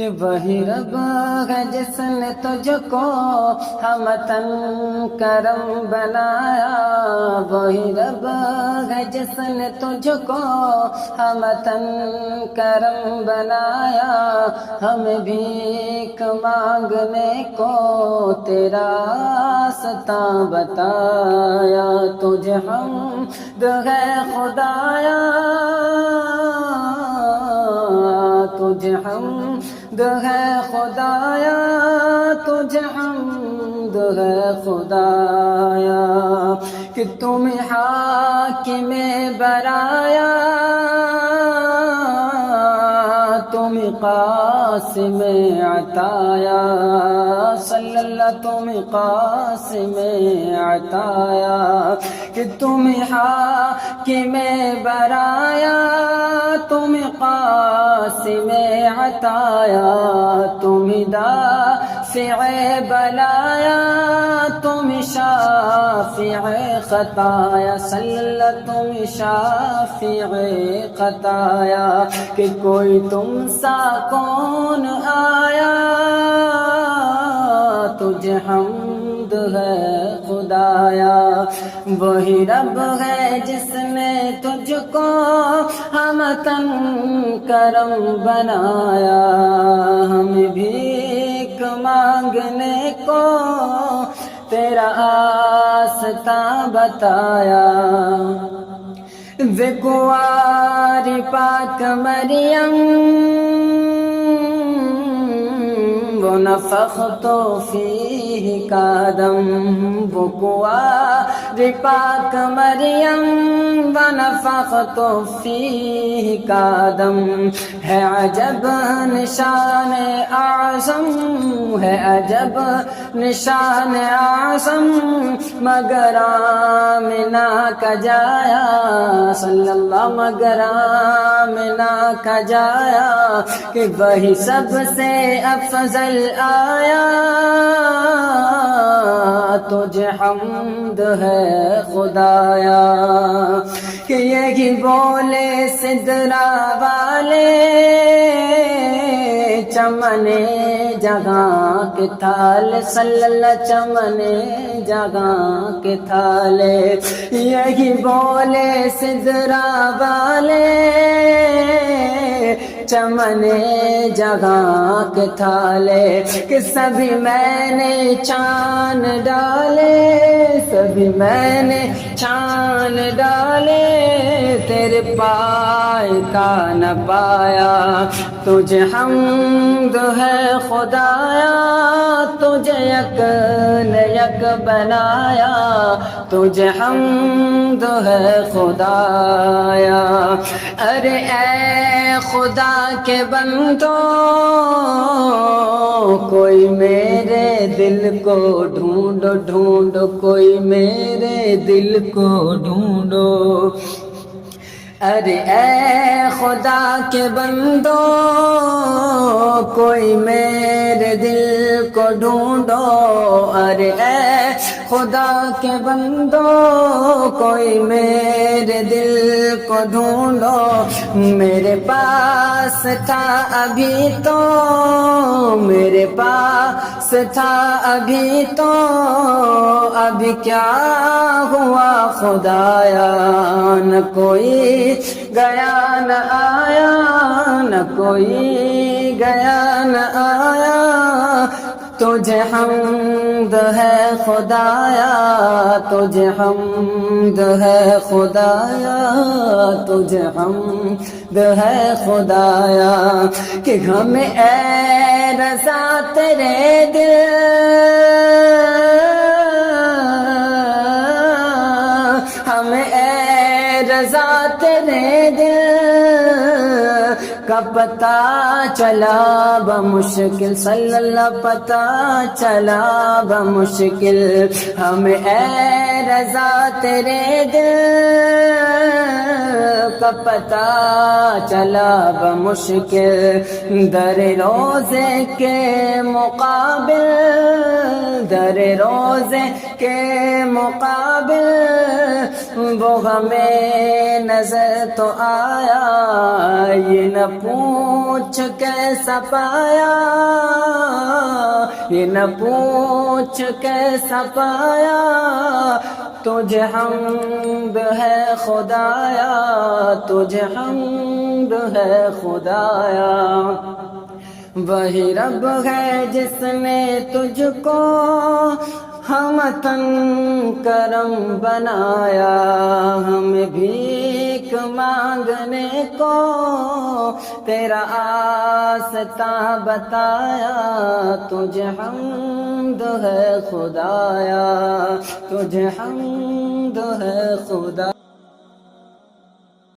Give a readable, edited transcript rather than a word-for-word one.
کہ وہی رب ہے جس نے تجھ کو ہمتن کرم بنایا، وہی رب ہے جس نے تجھ کو ہمتن کرم بنایا، ہمیں بھیک مانگنے کو تیرا راستہ بتایا، تجھے حمد ہے خدایا، تجھے حمد ہے خدایا، تجھے حمد ہے خدایا، کہ تم حاکم برایا، تم قاسم عطایا، صلی اللہ تم قاسم عطایا، کہ تم حاکم برایا، تم قاسم عطایا، تم دافع بلایا، تم شافع خطایا، صلی اللہ تم شافع خطایا، کہ کوئی تم سا کون آیا، تجھے حمد ہے خدایا، وہی رب ہے جس نے تجھ کو ہمتن کرم بنایا، ہمیں بھیک مانگنے کو تیرا راستہ بتایا، وقواری پاک مریم ونفخت فیہ کا دم، وقواری پاک مریم ونفخت فیہ کا دم، ہے عجب نشان اعظم، ہے عجب نشان اعظم، مگر آمنہ کا جایا، صلی اللہ مگر آمنہ کا جایا، کہ وہی سب سے افضل آیا، تجھے حمد ہے خدایا، کہ یہی بولے سدرا والے، چمن جگہ کے تھالے، صلی اللہ چمن جگہ کے تھالے، یہی بولے سدرا والے، چمن جگہ کے تھالے، کہ سبھی میں نے چاند ڈالے، سبھی میں نے چاند ڈالے، تیرے پائے کا نہ پایا، تجھے حمد ہے خدایا، تجھے یک نے یک بنایا، تجھے حمد ہے خدایا، ارے اے خدا کے بندو، کوئی میرے دل کو ڈھونڈو ڈھونڈو، کوئی میرے دل کو ڈھونڈو، ارے اے خدا کے بندو، کوئی میرے دل کو ڈھونڈو، ارے اے خدا کے بندو، کوئی میرے دل کو ڈھونڈو، میرے پاس تھا ابھی تو، میرے پاس تھا ابھی تو، ابھی کیا ہوا خدایا، نہ کوئی گیا نہ آیا، نہ کوئی گیا نہ آیا، تجھے حمد ہے خدایا، تجھے حمد ہے خدایا، تجھے حمد ہے خدایا، کہ ہمیں اے رضا تیرے دل، ہمیں اے رضا تیرے دل کا پتہ چلا بمشکل، صلی اللہ پتہ چلا بمشکل، ہمیں اے رضا تیرے دل کا پتہ چلا بمشکل در روزے کے مقابل، در روزے کے مقابل وہ ہمیں نظر تو آیا، یہ نہ پوچھ کیسا پایا، یہ نہ پوچھ کیسا پایا، تجھے حمد ہے خدایا، تجھے حمد ہے خدایا۔ وہی رب ہے جس نے تجھ کو ہمتن کرم بنایا، ہمیں بھیک مانگنے کو تیرا آستاں بتایا، تجھے حمد ہے خدایا، تجھے حمد ہے خدا۔